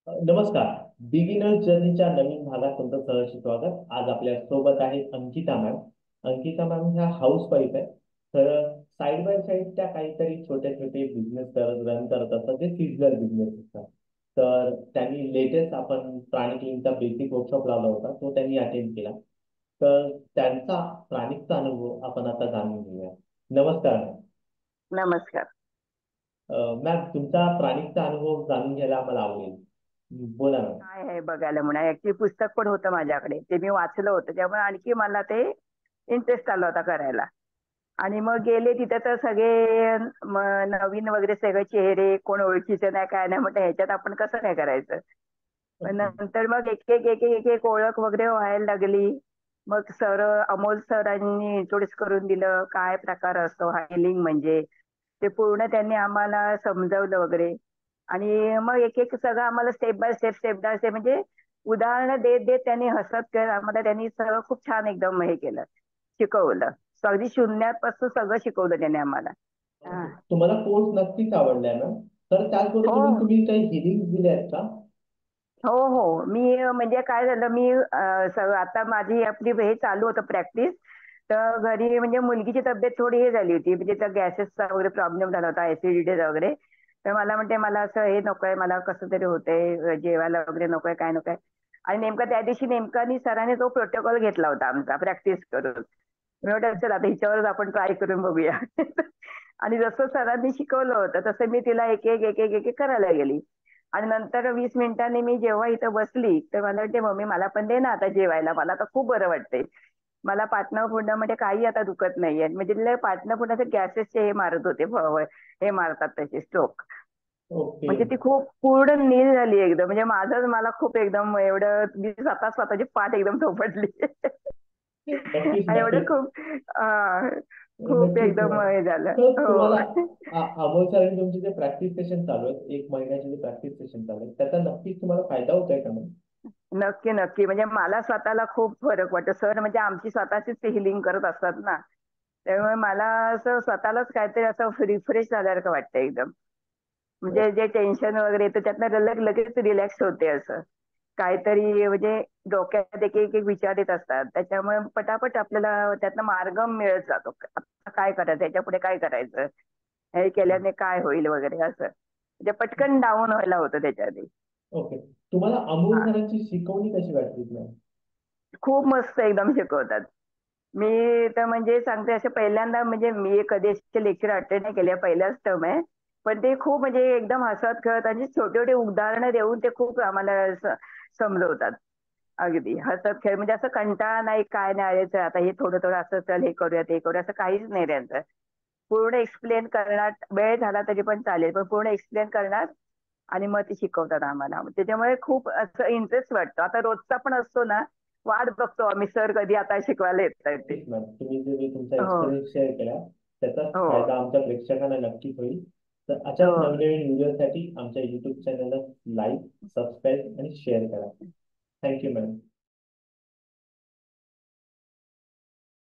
नमस्कार. बिगिनर जर्नीच्या नवीन भागात तुमचं सहर्ष स्वागत. आज आपल्या सोबत आहे अंकिता मॅम. अंकिता मॅम ह्या हाऊस वाईफ आहे. तर साईड बाय साईड त्या काहीतरी छोटे छोटे बिझनेस रन करत असतात, जे सीजनल बिझनेस असतात. तर त्यांनी लेटेस्ट आपण प्राणी क्लिनिकचा बेसिक वर्कशॉप लावला होता, तो त्यांनी अटेंड केला. तर त्यांचा प्राणिकचा अनुभव आपण आता जाणून घेऊया. नमस्कार मॅम. नमस्कार. मॅम, तुमचा प्राणिकचा अनुभव जाणून घ्यायला आम्हाला आवडेल. बोला मॅम. काय आहे बघायला म्हणा, ऍक्च्युली पुस्तक पण होतं माझ्याकडे, ते मी वाचलं होतं, त्यामुळे आणखी मला ते इंटरेस्ट आला होता करायला. आणि मग गेले तिथे तर सगळे नवीन वगैरे सगळे चेहरे, कोण ओळखीचे नाही काय नाही, म्हटलं ह्याच्यात आपण कसं काय करायचं. पण ओके. नंतर मग एक एक एक एक एक ओळख वगैरे व्हायला लागली. मग अमोल सरांनी इंट्रोड्यूस करून दिलं काय प्रकार असतो हा हेलिंग म्हणजे. ते पूर्ण त्यांनी आम्हाला समजावलं वगैरे. आणि मग एक एक सगळं आम्हाला स्टेप बाय स्टेप म्हणजे उदाहरणं देत देत त्यांनी हसत खेळत आम्हाला त्यांनी सगळं खूप छान एकदम हे केलं, शिकवलं. अगदी शून्यापासून सगळं शिकवलं त्याने आम्हाला. हा. तुम्हाला कोर्स नक्कीच आवडलाय ना? तर त्याचबरोबर हो तुम्ही तुम्ही काही हिलिंग दिले आहेत का? हो हो. मी म्हणजे काय झालं, मी आता माझी आपली हे चालू होतं प्रॅक्टिस. तर घरी म्हणजे मुलगीची तब्येत थोडी हे झाली होती, म्हणजे त्या गॅसेसचा वगैरे प्रॉब्लेम झाला होता, ऍसिडिटीचा वगैरे. तर मला म्हणते मला असं हे नकोय, मला कसं तरी होतंय, जेवायला वगैरे नकोय, काय नकोय. आणि नेमका त्या दिवशी नेमका सरांनी तो प्रोटोकॉल घेतला होता आमचा प्रॅक्टिस करून. मी म्हटलं चल आता हिच्यावरच आपण ट्राय करून बघूया. आणि जसं सरांनी शिकवलं होतं तसं मी तिला एक एक एक एक एक एक करायला गेली. आणि नंतर 20 मिनिटांनी मी जेव्हा इथं बसली तर मला वाटते मम्मी मला पण दे ना आता जेवायला, मला आता खूप बरं वाटतंय. मला पाटणं फोडणं म्हणजे काही आता दुखत नाहीये. म्हणजे तिला पाटणं फोडण्याचे गॅसेसचे हे मारत होते, हे मारतात तसे स्ट्रोक. ओके. म्हणजे ती खूप पूर्ण नील झाली एकदम. म्हणजे माझंच मला खूप एकदम एवढं मी स्वतःची पाठ एकदम थोपटली. नक्कीच एवढं नक्कीच. खूप खूप नक्कीच एकदम मॅम. हे झालं. तर तुम्हाला हो. अमोल सरांनी तुमचे जे प्रॅक्टिस सेशन चालू आहेत, 1 महिन्याचे जे प्रॅक्टिस सेशन चालू आहेत, त्याचा नक्कीच तुम्हाला फायदा होत आहे का मॅम? नक्की नक्की. म्हणजे मला स्वतःला खूप फरक वाटतो. सर म्हणजे आमची स्वतःचीच हिलिंग करत असतात ना. त्यामुळे मला असं स्वतःलाच काहीतरी असं रिफ्रेश झाल्यासारखं वाटतं एकदम. म्हणजे जे टेन्शन वगैरे येतं त्यातनं लगेच रिलॅक्स होते असं. काहीतरी म्हणजे डोक्यात एक एक एक विचार येत असतात. त्याच्यामुळे पटापट आपल्याला त्यातनं मार्ग मिळत जातो. आता काय करायचं, याच्यापुढे काय करायचं, हे केल्याने काय होईल वगैरे असं. म्हणजे पटकन डाऊन व्हायला होतं त्याच्याआधी. ओके. तुम्हाला अमोल हा. सरांची शिकवणी कशी वाटली मॅम? खूप मस्त एकदम शिकवतात. मी तर म्हणजे सांगते असे पहिल्यांदा म्हणजे मी कधी असे लेक्चर अटेंड नाही केले, पहिल्याच टर्म आहे. पण ते खूप म्हणजे एकदम हसत खेळत आणि छोटे छोटे उदाहरणं देऊन ते खूप आम्हाला समजवतात. अगदी हसत खेळ म्हणजे असं कंटाळा नाही काय नाही, अरे चल आता हे थोडं थोडं असं चल हे करूया ते करूया असं काहीच नाही त्यांचं. पूर्ण एक्सप्लेन करणार, वेळ झाला तरी पण चालेल पण पूर्ण एक्सप्लेन करणार. आणि मग ते शिकवतात आम्हाला. त्याच्यामुळे खूप असं इंटरेस्ट वाटतो. आता रोजचा पण असतो ना, वाट बघतो आम्ही सर कधी आता शिकवायला येतात ते. नक्कीच मॅम. तुम्ही जे तुमचा हो एक्सपिरियन्स शेअर केला, त्याचा हो फायदा आमच्या प्रेक्षकांना नक्कीच होईल. तर अशाच हो. नवनवीन व्हिडिओसाठी आमच्या युट्यूब चॅनलला लाईक, सबस्क्राईब आणि शेअर करा. Thank you ma'am.